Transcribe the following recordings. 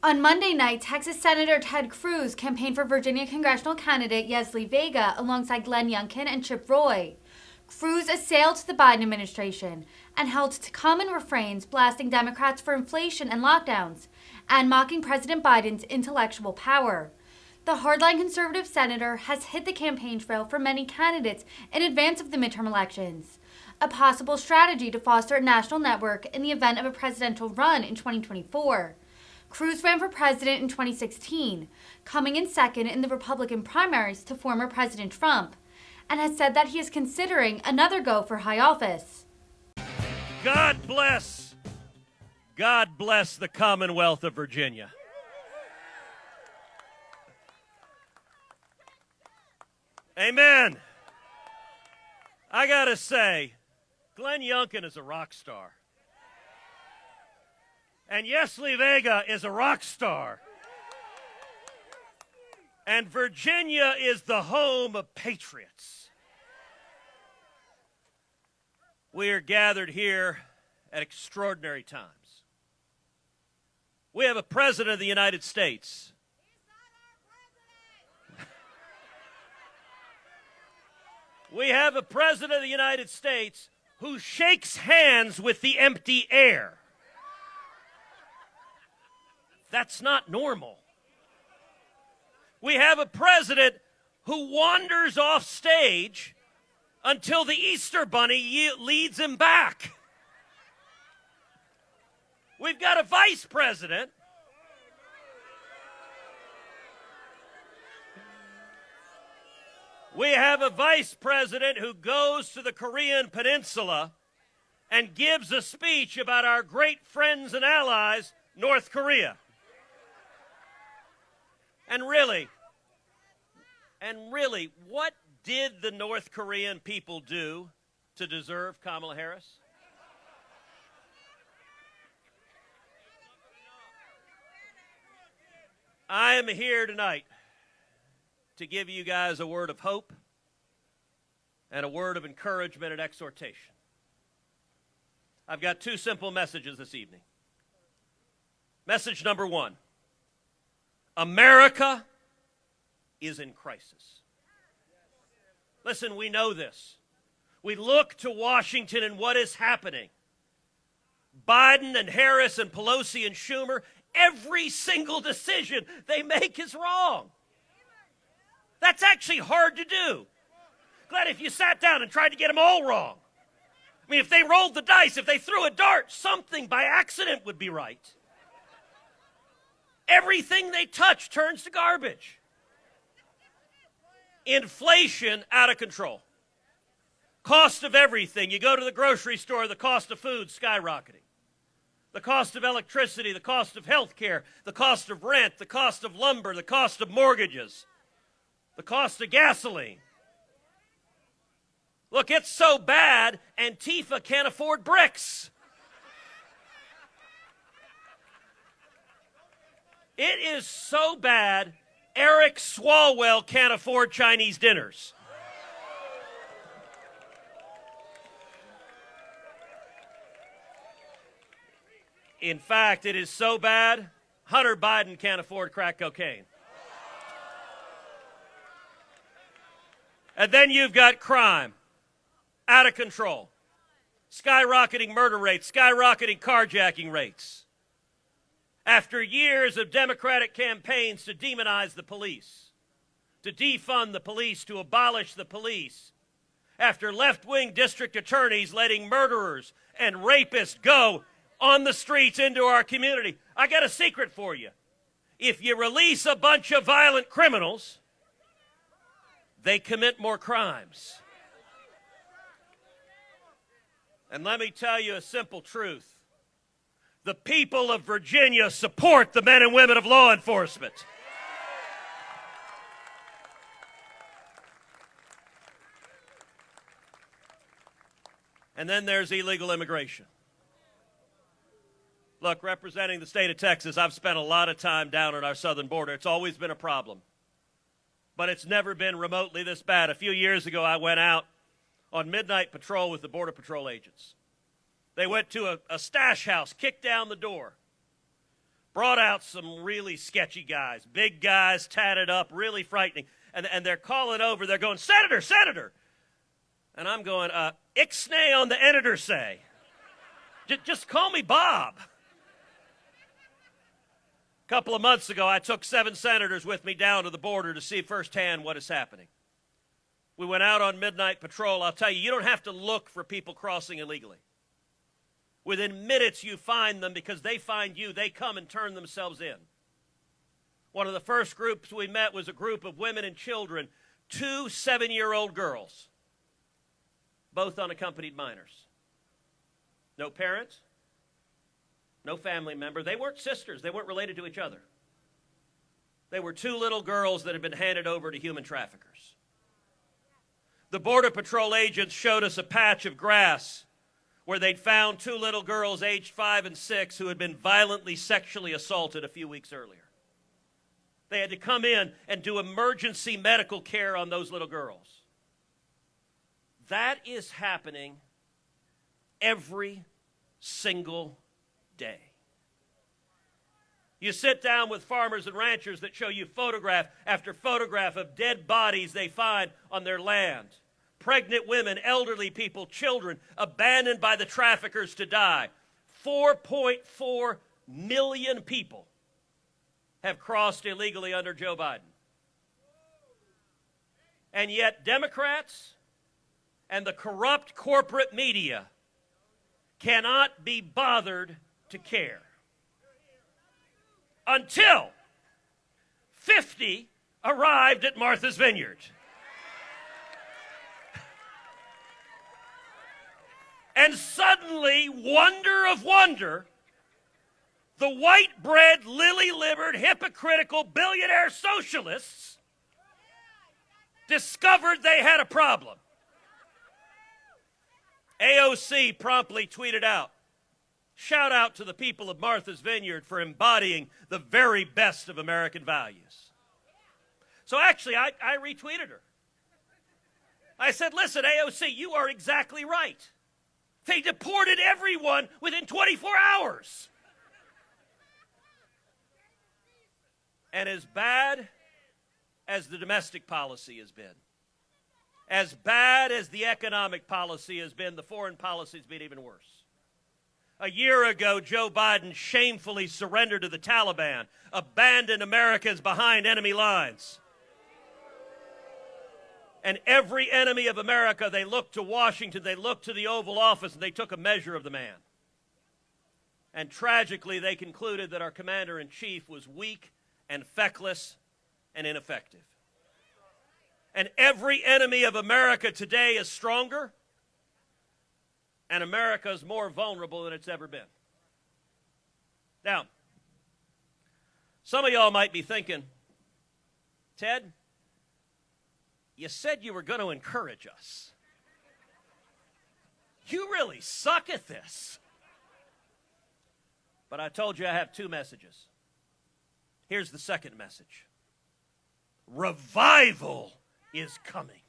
On Monday night, Texas Senator Ted Cruz campaigned for Virginia congressional candidate Yesli Vega alongside Glenn Youngkin and Chip Roy. Cruz assailed the Biden administration and held to common refrains, blasting Democrats for inflation and lockdowns, and mocking President Biden's intellectual power. The hardline conservative senator has hit the campaign trail for many candidates in advance of the midterm elections, a possible strategy to foster a national network in the event of a presidential run in 2024. Cruz ran for president in 2016, coming in second in the Republican primaries to former President Trump, and has said that he is considering another go for high office. God bless the Commonwealth of Virginia. Amen. I gotta say, Glenn Youngkin is a rock star. And Yesli Vega is a rock star. And Virginia is the home of patriots. We are gathered here at extraordinary times. We have a president of the United States. We have a president of the United States who shakes hands with the empty air. That's not normal. We have a president who wanders off stage until the Easter Bunny leads him back. We've got a vice president who goes to the Korean Peninsula and gives a speech about our great friends and allies, North Korea. And really, what did the North Korean people do to deserve Kamala Harris? I am here tonight to give you guys a word of hope and a word of encouragement and exhortation. I've got two simple messages this evening. Message number one. America is in crisis. Listen, we know this. We look to Washington and what is happening. Biden and Harris and Pelosi and Schumer, every single decision they make is wrong. That's actually hard to do. Glad if you sat down and tried to get them all wrong. I mean, if they rolled the dice, if they threw a dart, something by accident would be right. Everything they touch turns to garbage. Inflation out of control. Cost of everything. You go to the grocery store, the cost of food skyrocketing. The cost of electricity, the cost of health care, the cost of rent, the cost of lumber, the cost of mortgages, the cost of gasoline. Look, it's so bad, Antifa can't afford bricks. It is so bad, Eric Swalwell can't afford Chinese dinners. In fact, it is so bad, Hunter Biden can't afford crack cocaine. And then you've got crime, out of control, skyrocketing murder rates, skyrocketing carjacking rates. After years of Democratic campaigns to demonize the police, to defund the police, to abolish the police, after left-wing district attorneys letting murderers and rapists go on the streets into our community, I got a secret for you. If you release a bunch of violent criminals, they commit more crimes. And let me tell you a simple truth. The people of Virginia support the men and women of law enforcement. And then there's illegal immigration. Look, representing the state of Texas, I've spent a lot of time down on our southern border. It's always been a problem. But it's never been remotely this bad. A few years ago, I went out on midnight patrol with the Border Patrol agents. They went to a stash house, kicked down the door, brought out some really sketchy guys, big guys, tatted up, really frightening. And they're calling over, they're going, Senator, Senator. And I'm going, ixnay on the editor say. Just call me Bob. A couple of months ago, I took 7 senators with me down to the border to see firsthand what is happening. We went out on midnight patrol. I'll tell you, you don't have to look for people crossing illegally. Within minutes, you find them because they find you. They come and turn themselves in. One of the first groups we met was a group of women and children, 2 7-year-old girls, both unaccompanied minors. No parents, no family member. They weren't sisters. They weren't related to each other. They were 2 little girls that had been handed over to human traffickers. The Border Patrol agents showed us a patch of grass where they'd found 2 little girls aged 5 and 6 who had been violently sexually assaulted a few weeks earlier. They had to come in and do emergency medical care on those little girls. That is happening every single day. You sit down with farmers and ranchers that show you photograph after photograph of dead bodies they find on their land. Pregnant women, elderly people, children abandoned by the traffickers to die. 4.4 million people have crossed illegally under Joe Biden. And yet Democrats and the corrupt corporate media cannot be bothered to care. Until 50 arrived at Martha's Vineyard. And suddenly, wonder of wonder, the white-bread, lily-livered, hypocritical billionaire socialists discovered they had a problem. AOC promptly tweeted out, shout out to the people of Martha's Vineyard for embodying the very best of American values. So actually, I retweeted her. I said, listen, AOC, you are exactly right. They deported everyone within 24 hours. And as bad as the domestic policy has been, as bad as the economic policy has been, the foreign policy has been even worse. A year ago, Joe Biden shamefully surrendered to the Taliban, abandoned Americans behind enemy lines. And every enemy of America, they looked to Washington, they looked to the Oval Office, and they took a measure of the man. And tragically, they concluded that our commander-in-chief was weak and feckless and ineffective. And every enemy of America today is stronger, and America is more vulnerable than it's ever been. Now, some of y'all might be thinking, Ted, you said you were going to encourage us. You really suck at this. But I told you I have 2 messages. Here's the second message. Revival is coming.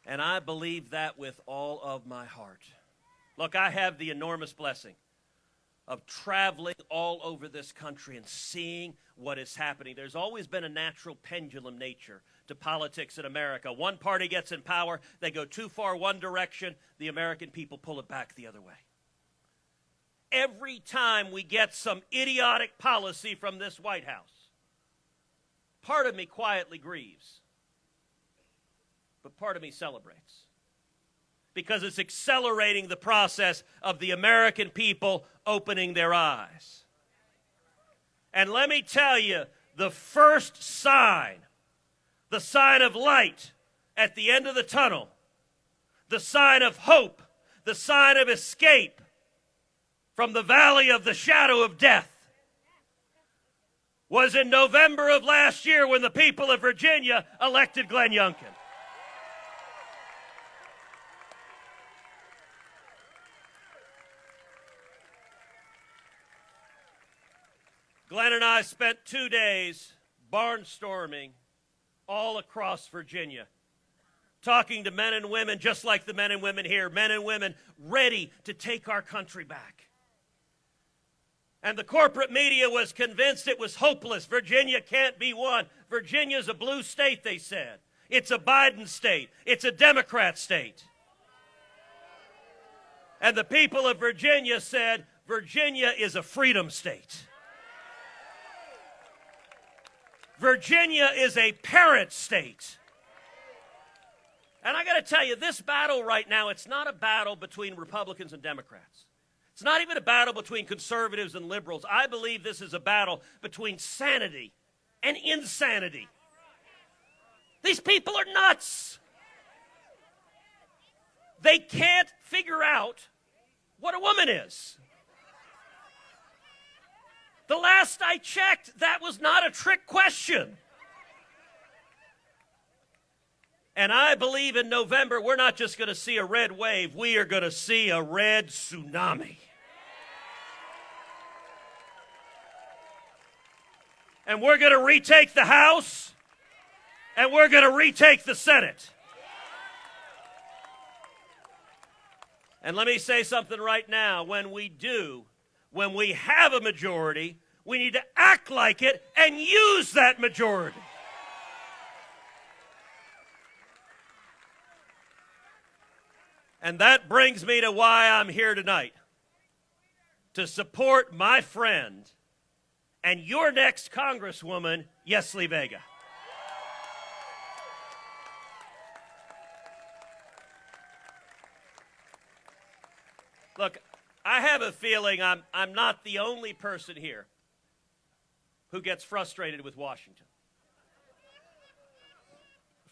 And I believe that with all of my heart. Look, I have the enormous blessing of traveling all over this country and seeing what is happening. There's always been a natural pendulum nature to politics in America. One party gets in power, they go too far one direction, the American people pull it back the other way. Every time we get some idiotic policy from this White House, part of me quietly grieves, but part of me celebrates. Because it's accelerating the process of the American people opening their eyes. And let me tell you, the first sign, the sign of light at the end of the tunnel, the sign of hope, the sign of escape from the valley of the shadow of death, was in November of last year when the people of Virginia elected Glenn Youngkin. Glenn and I spent 2 days barnstorming all across Virginia, talking to men and women just like the men and women here, men and women ready to take our country back. And the corporate media was convinced it was hopeless. Virginia can't be won. Virginia's a blue state, they said. It's a Biden state. It's a Democrat state. And the people of Virginia said, Virginia is a freedom state. Virginia is a parent state. And I got to tell you, this battle right now, it's not a battle between Republicans and Democrats. It's not even a battle between conservatives and liberals. I believe this is a battle between sanity and insanity. These people are nuts. They can't figure out what a woman is. The last I checked, that was not a trick question. And I believe in November, we're not just going to see a red wave, we are going to see a red tsunami. And we're going to retake the House, and we're going to retake the Senate. And let me say something right now. When we do, when we have a majority, we need to act like it and use that majority. And that brings me to why I'm here tonight. To support my friend and your next Congresswoman, Yesli Vega. Look, I have a feeling I'm not the only person here who gets frustrated with Washington.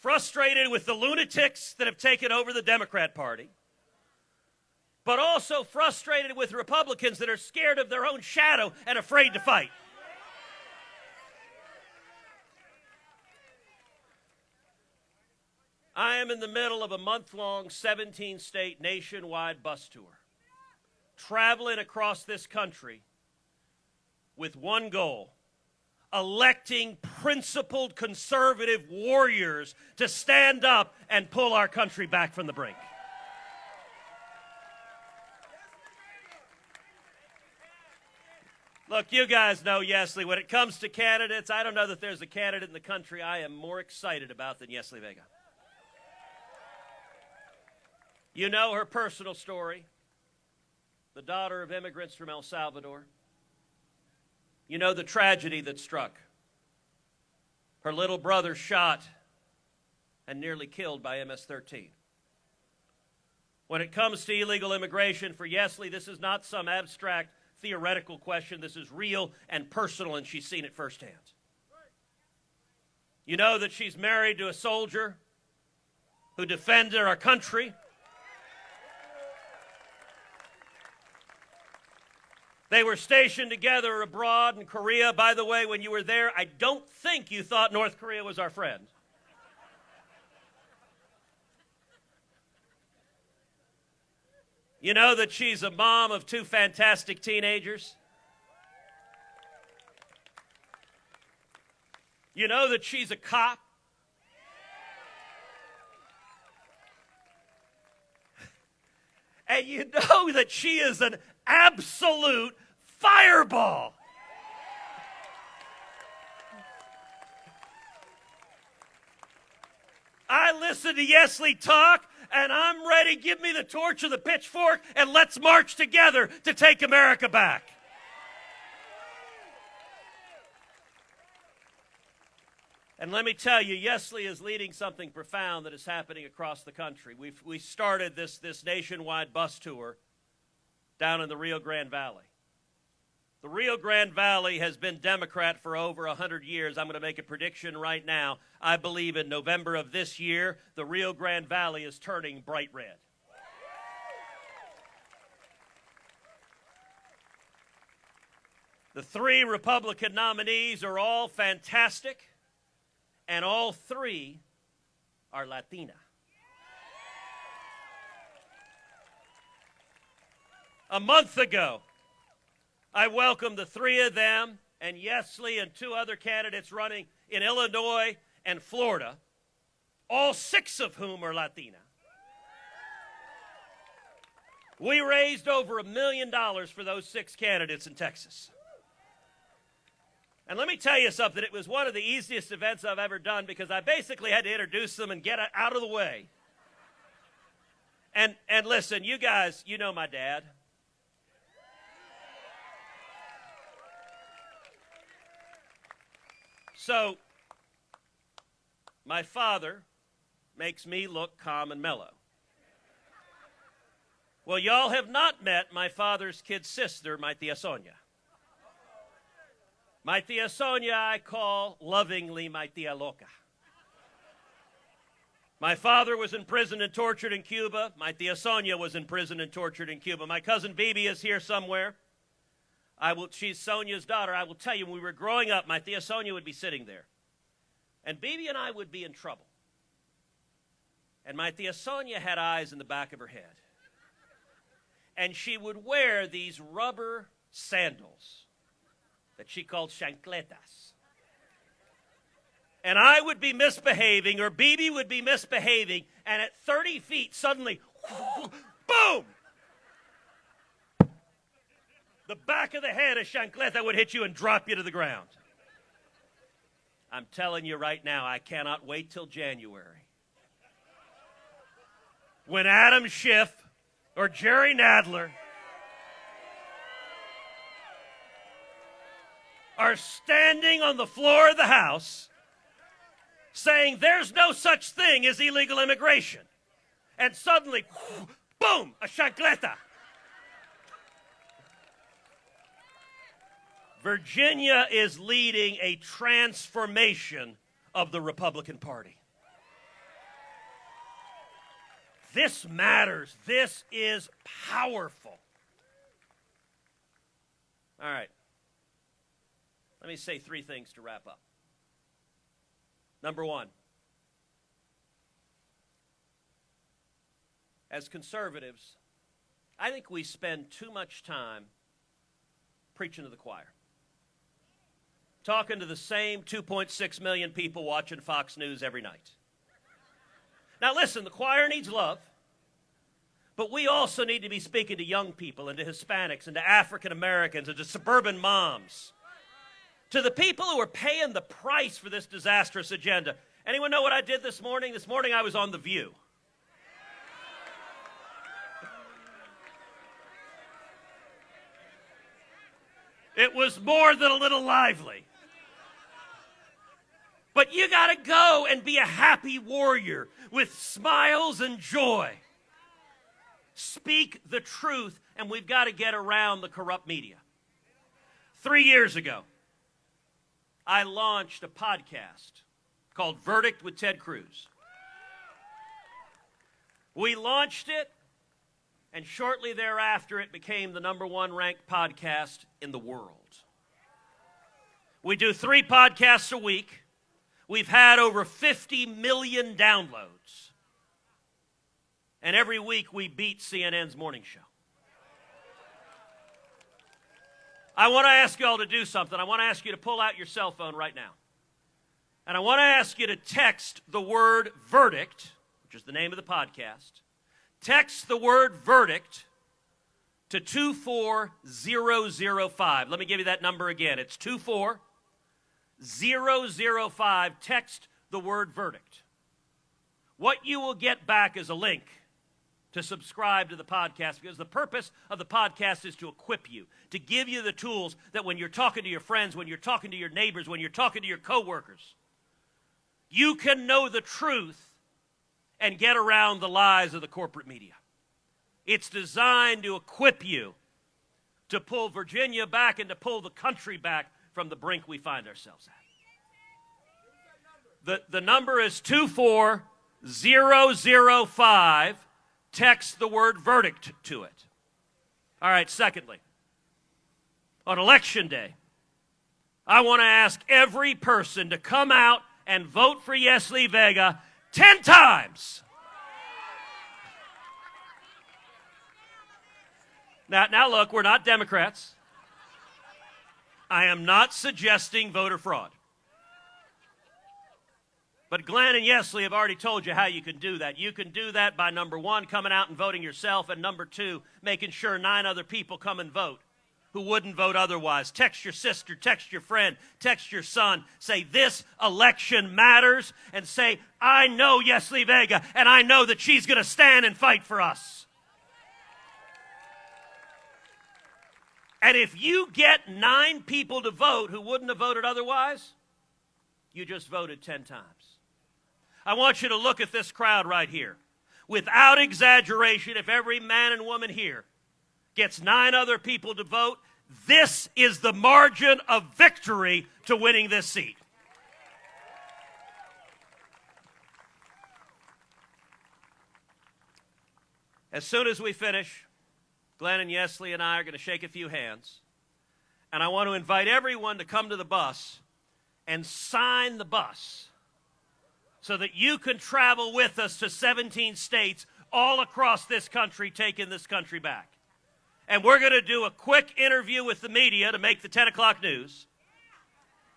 Frustrated with the lunatics that have taken over the Democrat Party, but also frustrated with Republicans that are scared of their own shadow and afraid to fight. I am in the middle of a month-long, 17-state nationwide bus tour, traveling across this country with one goal: electing principled conservative warriors to stand up and pull our country back from the brink. Look, you guys know Yesli. When it comes to candidates, I don't know that there's a candidate in the country I am more excited about than Yesli Vega. You know her personal story, the daughter of immigrants from El Salvador. You know the tragedy that struck. Her little brother shot and nearly killed by MS-13. When it comes to illegal immigration for Yesli, this is not some abstract theoretical question. This is real and personal, and she's seen it firsthand. You know that she's married to a soldier who defended our country. They were stationed together abroad in Korea. By the way, when you were there, I don't think you thought North Korea was our friend. You know that she's a mom of two fantastic teenagers. You know that she's a cop. And you know that she is an absolute fireball. I listen to Yesli talk, and I'm ready. Give me the torch or the pitchfork, and let's march together to take America back. And let me tell you, Yesli is leading something profound that is happening across the country. We started this nationwide bus tour down in the Rio Grande Valley. The Rio Grande Valley has been Democrat for over 100 years. I'm going to make a prediction right now. I believe in November of this year, the Rio Grande Valley is turning bright red. The three Republican nominees are all fantastic, and all three are Latina. A month ago, I welcomed the three of them and Yesli and two other candidates running in Illinois and Florida all 6 of whom are Latina. We raised over $1 million for those 6 candidates in Texas. And let me tell you something, it was one of the easiest events I've ever done because I basically had to introduce them and get out of the way. And listen, you guys, you know my dad. So, my father makes me look calm and mellow. Well, y'all have not met my father's kid sister, my tia Sonia. My tia Sonia I call lovingly my tia Loca. My father was in prison and tortured in Cuba. My tia Sonia was in prison and tortured in Cuba. My cousin Bibi is here somewhere. She's Sonia's daughter. I will tell you, when we were growing up, my tia Sonia would be sitting there. And Bibi and I would be in trouble. And my tia Sonia had eyes in the back of her head. And she would wear these rubber sandals that she called chancletas. And I would be misbehaving, or Bibi would be misbehaving, and at 30 feet, suddenly, boom! The back of the head of chancleta would hit you and drop you to the ground. I'm telling you right now, I cannot wait till January. When Adam Schiff or Jerry Nadler are standing on the floor of the House saying there's no such thing as illegal immigration. And suddenly, boom, a chancleta. Virginia is leading a transformation of the Republican Party. This matters. This is powerful. All right. Let me say 3 things to wrap up. Number 1, as conservatives, I think we spend too much time preaching to the choir. Talking to the same 2.6 million people watching Fox News every night. Now listen, the choir needs love, but we also need to be speaking to young people and to Hispanics and to African Americans and to suburban moms. To the people who are paying the price for this disastrous agenda. Anyone know what I did this morning? This morning I was on The View. It was more than a little lively. But you got to go and be a happy warrior with smiles and joy. Speak the truth, and we've got to get around the corrupt media. 3 years ago, I launched a podcast called Verdict with Ted Cruz. We launched it, and shortly thereafter, it became the #1 ranked podcast in the world. We do 3 podcasts a week. We've had over 50 million downloads. And every week we beat CNN's morning show. I want to ask you all to do something. I want to ask you to pull out your cell phone right now. And I want to ask you to text the word verdict, which is the name of the podcast. Text the word verdict to 24005. Let me give you that number again. It's 24005. Text the word verdict. What you will get back is a link to subscribe to the podcast, because the purpose of the podcast is to equip you, to give you the tools that when you're talking to your friends, when you're talking to your neighbors, when you're talking to your coworkers, you can know the truth and get around the lies of the corporate media. It's designed to equip you to pull Virginia back and to pull the country back from the brink we find ourselves at. The number is 24005. Text the word verdict to it. All right, secondly, on Election Day, I want to ask every person to come out and vote for Yesli Vega 10 times. Now look, we're not Democrats. I am not suggesting voter fraud. But Glenn and Yesli have already told you how you can do that. You can do that by, number one, coming out and voting yourself, and number two, making sure 9 other people come and vote who wouldn't vote otherwise. Text your sister, text your friend, text your son. Say, this election matters, and say, I know Yesli Vega, and I know that she's going to stand and fight for us. And if you get 9 people to vote who wouldn't have voted otherwise, you just voted 10 times. I want you to look at this crowd right here. Without exaggeration, if every man and woman here gets 9 other people to vote, this is the margin of victory to winning this seat. As soon as we finish, Glenn and Yesli and I are going to shake a few hands, and I want to invite everyone to come to the bus and sign the bus so that you can travel with us to 17 states all across this country, taking this country back. And we're going to do a quick interview with the media to make the 10 o'clock news.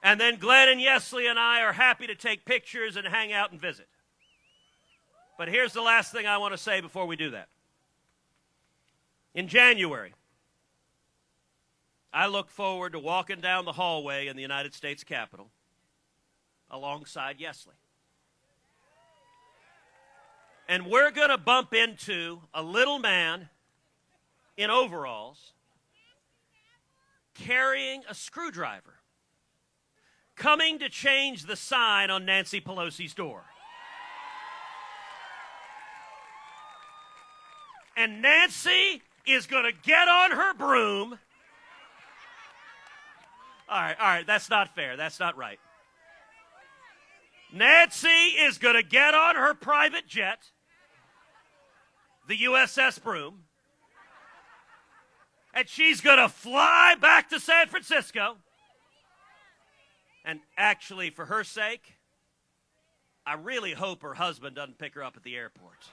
And then Glenn and Yesli and I are happy to take pictures and hang out and visit. But here's the last thing I want to say before we do that. In January, I look forward to walking down the hallway in the United States Capitol alongside Yesli. And we're going to bump into a little man in overalls carrying a screwdriver, coming to change the sign on Nancy Pelosi's door. And Nancy is going to get on her broom. All right, that's not fair. That's not right. Nancy is going to get on her private jet, the USS Broom, and she's going to fly back to San Francisco. And actually, for her sake, I really hope her husband doesn't pick her up at the airport.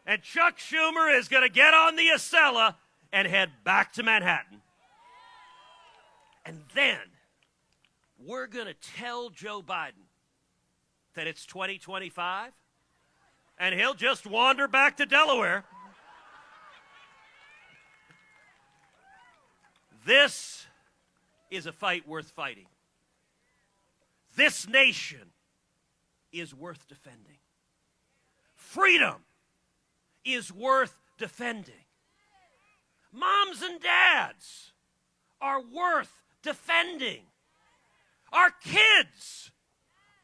And Chuck Schumer is going to get on the Acela and head back to Manhattan. And then we're going to tell Joe Biden that it's 2025, and he'll just wander back to Delaware. This is a fight worth fighting. This nation is worth defending. Freedom is worth defending. Moms and dads are worth defending. Our kids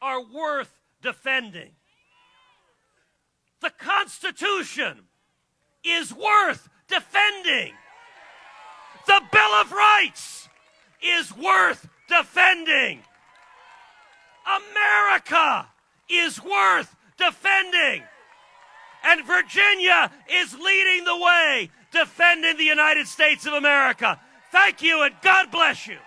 are worth defending. The Constitution is worth defending. The Bill of Rights is worth defending. America is worth defending. And Virginia is leading the way, defending the United States of America. Thank you, and God bless you.